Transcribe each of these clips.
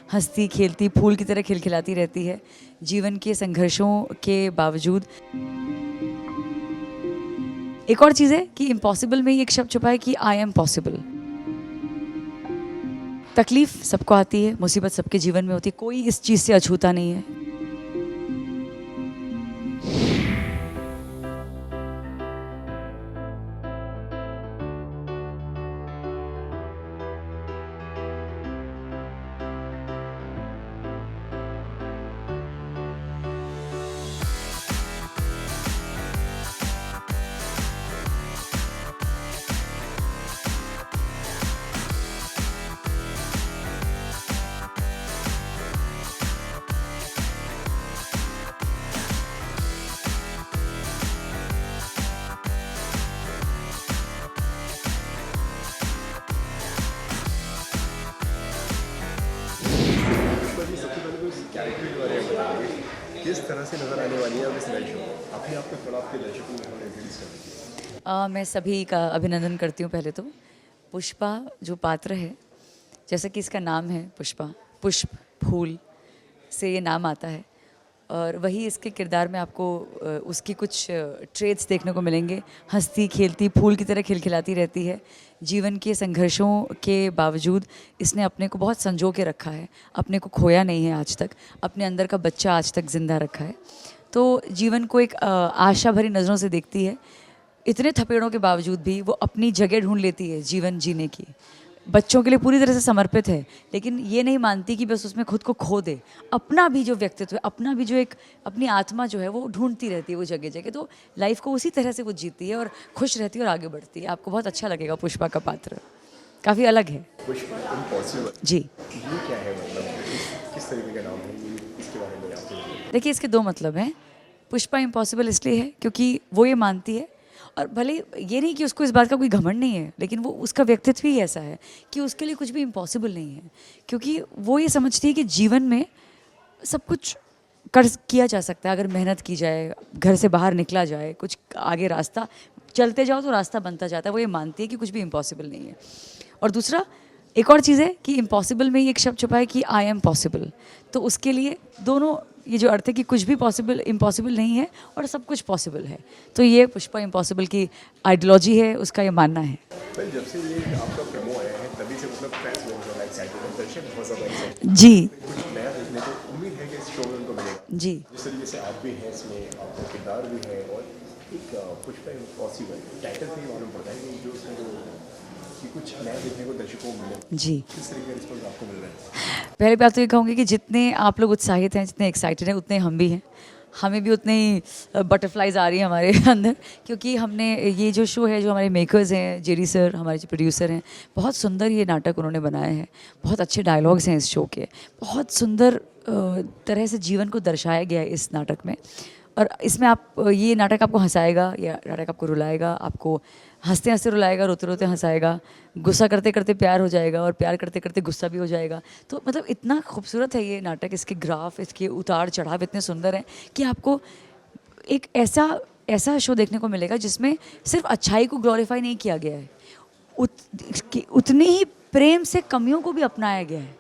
हंसती खेलती फूल की तरह खिलखिलाती रहती है। जीवन के संघर्षों के बावजूद एक और चीज़ है कि इम्पॉसिबल में ही एक शब्द छुपा है कि आई एम पॉसिबल। तकलीफ सबको आती है, मुसीबत सबके जीवन में होती है, कोई इस चीज़ से अछूता नहीं है। जी, सबसे पहले तो इस कैरेक्टर के बारे में बताइए, किस तरह से नज़र आने वाली है अब इस नए शो में? अपने आप को थोड़ा आपके दर्शकों में इंट्रोड्यूस कर दीजिए। मैं सभी का अभिनंदन करती हूँ। पहले तो पुष्पा जो पात्र है, जैसा कि इसका नाम है पुष्पा, पुष्प फूल से ये नाम आता है, और वही इसके किरदार में आपको उसकी कुछ ट्रेट्स देखने को मिलेंगे। हंसती खेलती फूल की तरह खिलखिलाती रहती है। जीवन के संघर्षों के बावजूद इसने अपने को बहुत संजो के रखा है, अपने को खोया नहीं है आज तक, अपने अंदर का बच्चा आज तक ज़िंदा रखा है। तो जीवन को एक आशा भरी नज़रों से देखती है। इतने थपेड़ों के बावजूद भी वो अपनी जगह ढूंढ लेती है जीवन जीने की। बच्चों के लिए पूरी तरह से समर्पित है, लेकिन ये नहीं मानती कि बस उसमें खुद को खो दे। अपना भी जो व्यक्तित्व है, अपना भी जो एक अपनी आत्मा जो है वो ढूंढती रहती है वो जगह जगह। तो लाइफ को उसी तरह से वो जीती है और खुश रहती है और आगे बढ़ती है। आपको बहुत अच्छा लगेगा। पुष्पा का पात्र काफ़ी अलग है। पुष्पा इम्पॉसिबल, जी, ये क्या है? मतलब किस तरीके का नाम है ये? इसके बारे में आपको बताइए। देखिए इसके दो मतलब हैं। पुष्पा इम्पॉसिबल इसलिए है क्योंकि वो ये मानती है, और भले ये नहीं कि उसको इस बात का कोई घमंड नहीं है, लेकिन वो उसका व्यक्तित्व ही ऐसा है कि उसके लिए कुछ भी इम्पॉसिबल नहीं है। क्योंकि वो ये समझती है कि जीवन में सब कुछ कर किया जा सकता है अगर मेहनत की जाए, घर से बाहर निकला जाए, कुछ आगे रास्ता चलते जाओ तो रास्ता बनता जाता है। वो ये मानती है कि कुछ भी इम्पॉसिबल नहीं है। और दूसरा एक और चीज़ है कि इम्पॉसिबल में ही एक शब्द छुपा है कि आई एम पॉसिबल। तो उसके लिए दोनों ये जो अर्थ है कि कुछ भी पॉसिबल इम्पॉसिबल नहीं है और सब कुछ पॉसिबल है। तो ये पुष्पा इम्पॉसिबल की आइडियोलॉजी है, उसका ये मानना है। फिर जब से ये आपका प्रोमो आया है तभी से मतलब फैंस बहुत ज़्यादा एक्साइटेड हैं, दर्शक बहुत ज़्यादा एक्साइटेड जी हैं। कुछ नया देखने को उम्मीद है कि इस शो में उनको मिलेगा। जी। जिस तरीके से आप भी हैं इसमें, आपका किरदार भी है, और एक पुष्पा इम्पॉसिबल टाइटल से ही मालूम पड़ता है कि जो उसमें जो कि कुछ नया देखने को दर्शकों को मिले। जी, किस तरीके का रिस्पॉन्स आपको मिल रहा है? पहले बात तो ये कहूँगी कि जितने आप लोग उत्साहित हैं, जितने एक्साइटेड हैं, उतने हम भी हैं। हमें भी उतने ही बटरफ्लाइज आ रही हैं हमारे अंदर, क्योंकि हमने ये जो शो है, जो हमारे मेकर्स हैं, जेरी सर हमारे जो प्रोड्यूसर हैं, बहुत सुंदर ये नाटक उन्होंने बनाया है। बहुत अच्छे डायलॉग्स हैं इस शो के, बहुत सुंदर तरह से जीवन को दर्शाया गया है इस नाटक में। और इसमें आप ये नाटक आपको हंसाएगा, या नाटक आपको रुलाएगा, आपको हंसते हंसते रुलाएगा, रोते रोते हंसाएगा, गुस्सा करते करते प्यार हो जाएगा और प्यार करते करते गुस्सा भी हो जाएगा। तो मतलब इतना खूबसूरत है ये नाटक, इसके ग्राफ, इसके उतार चढ़ाव इतने सुंदर हैं कि आपको एक ऐसा ऐसा शो देखने को मिलेगा जिसमें सिर्फ अच्छाई को ग्लोरीफाई नहीं किया गया है, उतनी ही प्रेम से कमियों को भी अपनाया गया है।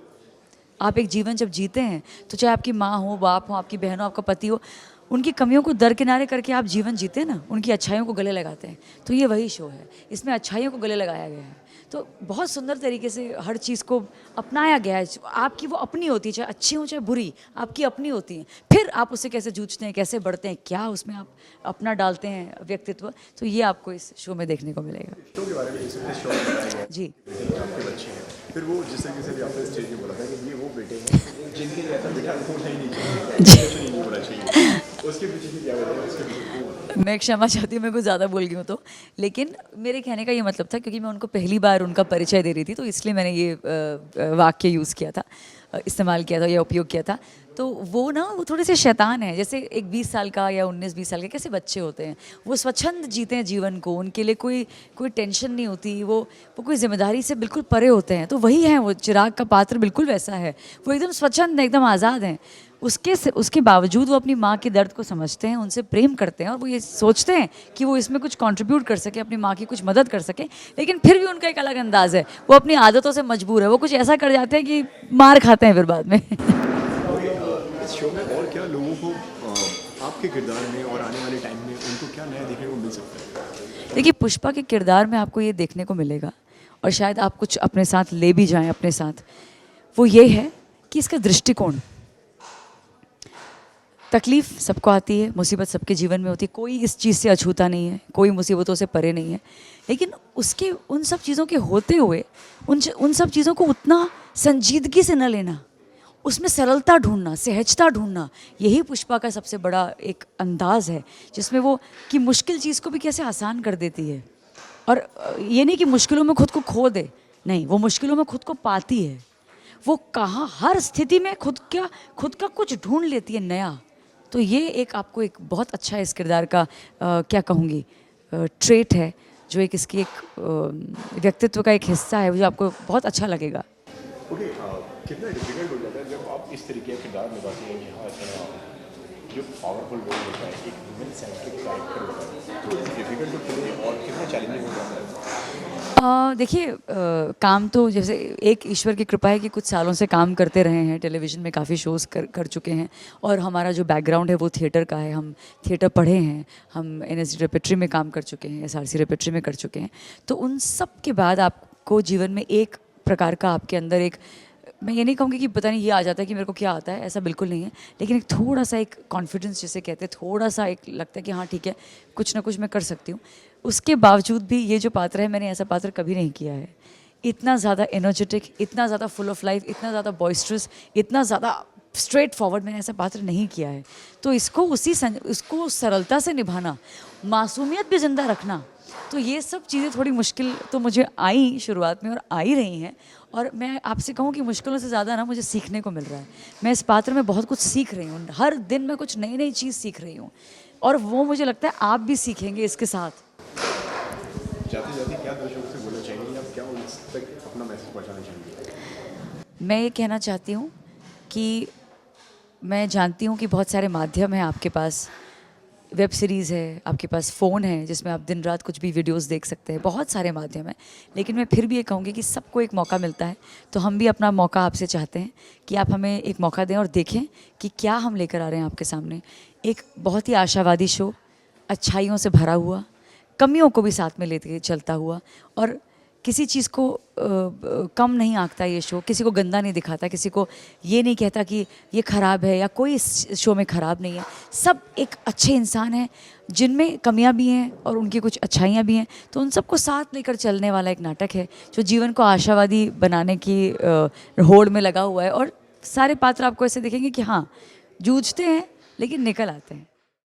आप एक जीवन जब जीते हैं तो चाहे आपकी माँ हो, बाप हो, आपकी बहन हो, आपका पति हो, उनकी कमियों को दरकिनारे करके आप जीवन जीते हैं ना, उनकी अच्छाइयों को गले लगाते हैं। तो ये वही शो है, इसमें अच्छाइयों को गले लगाया गया है। तो बहुत सुंदर तरीके से हर चीज़ को अपनाया गया है। आपकी वो अपनी होती है, चाहे अच्छी हो चाहे बुरी, आपकी अपनी होती है। फिर आप उससे कैसे जूझते हैं, कैसे बढ़ते हैं, क्या उसमें आप अपना डालते हैं व्यक्तित्व, तो ये आपको इस शो में देखने को मिलेगा। शो के बारे में इस शो में बताया गया है जी, कि आपके बच्चे हैं, फिर वो जिस तरीके से भी आपने स्टेज में बोला था कि ये वो बेटे हैं जिनके लिए ऐसा बेटा होना ही नहीं चाहिए, ऐसा नहीं होना चाहिए, उसके पीछे भी क्या बताया? उसके पीछे मैं क्षमा चाहती हूँ, मैं कुछ ज़्यादा बोल गई हूँ तो, लेकिन मेरे कहने का ये मतलब था क्योंकि मैं उनको पहली बार उनका परिचय दे रही थी, तो इसलिए मैंने ये वाक्य यूज़ किया था, इस्तेमाल किया था या उपयोग किया था। तो वो ना वो थोड़े से शैतान है, जैसे एक 20 साल का या 19-20 साल के कैसे बच्चे होते हैं, वो स्वच्छंद जीते हैं जीवन को, उनके लिए कोई कोई टेंशन नहीं होती, वो कोई जिम्मेदारी से बिल्कुल परे होते हैं। तो वही है वो, चिराग का पात्र बिल्कुल वैसा है, वो एकदम स्वच्छंद है, एकदम आज़ाद हैं। उसके बावजूद वो अपनी माँ के दर्द को समझते हैं, उनसे प्रेम करते हैं और वो ये सोचते हैं कि वो इसमें कुछ कंट्रीब्यूट कर सके, अपनी माँ की कुछ मदद कर सके, लेकिन फिर भी उनका एक अलग अंदाज है, वो अपनी आदतों से मजबूर है, वो कुछ ऐसा कर जाते हैं कि मार खाते हैं फिर बाद में। इस शो में और क्या लोगों को आपके किरदार में और आने वाले टाइम में उनको क्या नया देखने को मिल सकता है? देखिए, पुष्पा के किरदार में आपको ये देखने को मिलेगा और शायद आप कुछ अपने साथ ले भी जाएं अपने साथ, वो ये है कि इसका दृष्टिकोण। तकलीफ़ सबको आती है, मुसीबत सबके जीवन में होती है, कोई इस चीज़ से अछूता नहीं है, कोई मुसीबतों से परे नहीं है, लेकिन उसके उन सब चीज़ों के होते हुए उन सब चीज़ों को उतना संजीदगी से न लेना, उसमें सरलता ढूंढना, सहजता ढूंढना, यही पुष्पा का सबसे बड़ा एक अंदाज़ है, जिसमें वो कि मुश्किल चीज़ को भी कैसे आसान कर देती है। और ये नहीं कि मुश्किलों में खुद को खो दे, नहीं, वो मुश्किलों में खुद को पाती है, वो कहाँ हर स्थिति में खुद का कुछ ढूंढ लेती है नया। तो ये एक आपको एक बहुत अच्छा इस किरदार का क्या कहूँगी ट्रेट है, जो एक इसकी एक व्यक्तित्व का एक हिस्सा है, जो आपको बहुत अच्छा लगेगा। ओके, कितना डिफिकल्ट हो जाता है जब आप इस तरीके का किरदार निभाते हैं, यहाँ जो पावरफुल रोल होता है, एक वुमेन सेंट्रिक कैरेक्टर होता है, तो इट्स डिफिकल्ट टू प्ले और कितना चैलेंजिंग हो जाता है? देखिए, काम तो जैसे एक ईश्वर की कृपा है कि कुछ सालों से काम करते रहे हैं, टेलीविज़न में काफ़ी शोज़ कर चुके हैं, और हमारा जो बैकग्राउंड है वो थिएटर का है, हम थिएटर पढ़े हैं, हम NSD रेपेट्री में काम कर चुके हैं, SRC रेपेट्री में कर चुके हैं। तो उन सब के बाद आपको जीवन में एक प्रकार का आपके अंदर एक, मैं ये नहीं कहूँगी कि पता नहीं ये आ जाता है कि मेरे को क्या आता है, ऐसा बिल्कुल नहीं है, लेकिन एक थोड़ा सा एक कॉन्फिडेंस जिसे कहते हैं, थोड़ा सा एक लगता है कि हाँ ठीक है, कुछ ना कुछ मैं कर सकती हूँ। उसके बावजूद भी ये जो पात्र है, मैंने ऐसा पात्र कभी नहीं किया है, इतना ज़्यादा एनर्जेटिक, इतना ज़्यादा फुल ऑफ लाइफ, इतना ज़्यादा बॉइस्ट्रस, इतना ज़्यादा स्ट्रेट फॉरवर्ड मैंने ऐसा पात्र नहीं किया है। तो इसको सरलता से निभाना, मासूमियत भी ज़िंदा रखना, तो ये सब चीज़ें थोड़ी मुश्किल तो मुझे आई शुरुआत में और आ ही रही हैं, और मैं आपसे कहूँ कि मुश्किलों से ज़्यादा ना मुझे सीखने को मिल रहा है। मैं इस पात्र में बहुत कुछ सीख रही हूँ, हर दिन मैं कुछ नई नई चीज़ सीख रही हूँ, और वो मुझे लगता है आप भी सीखेंगे इसके साथ। जाते जाते क्या दर्शकों से बोलना चाहेंगे, आप क्या उन तक अपना मैसेज पहुँचाना चाहेंगे? मैं ये कहना चाहती हूँ कि मैं जानती हूँ कि बहुत सारे माध्यम हैं आपके पास, वेब सीरीज़ है, आपके पास फ़ोन है जिसमें आप दिन रात कुछ भी वीडियोस देख सकते हैं, बहुत सारे माध्यम हैं, लेकिन मैं फिर भी ये कहूँगी कि सबको एक मौका मिलता है, तो हम भी अपना मौका आपसे चाहते हैं कि आप हमें एक मौका दें और देखें कि क्या हम लेकर आ रहे हैं आपके सामने। एक बहुत ही आशावादी शो, अच्छाइयों से भरा हुआ, कमियों को भी साथ में लेते चलता हुआ, और किसी चीज़ को कम नहीं आंकता ये शो, किसी को गंदा नहीं दिखाता, किसी को ये नहीं कहता कि ये ख़राब है या कोई इस शो में ख़राब नहीं है। सब एक अच्छे इंसान हैं जिनमें कमियां भी हैं और उनकी कुछ अच्छाइयां भी हैं, तो उन सबको साथ लेकर चलने वाला एक नाटक है जो जीवन को आशावादी बनाने की होड़ में लगा हुआ है, और सारे पात्र आपको ऐसे देखेंगे कि हाँ, जूझते हैं लेकिन निकल आते हैं।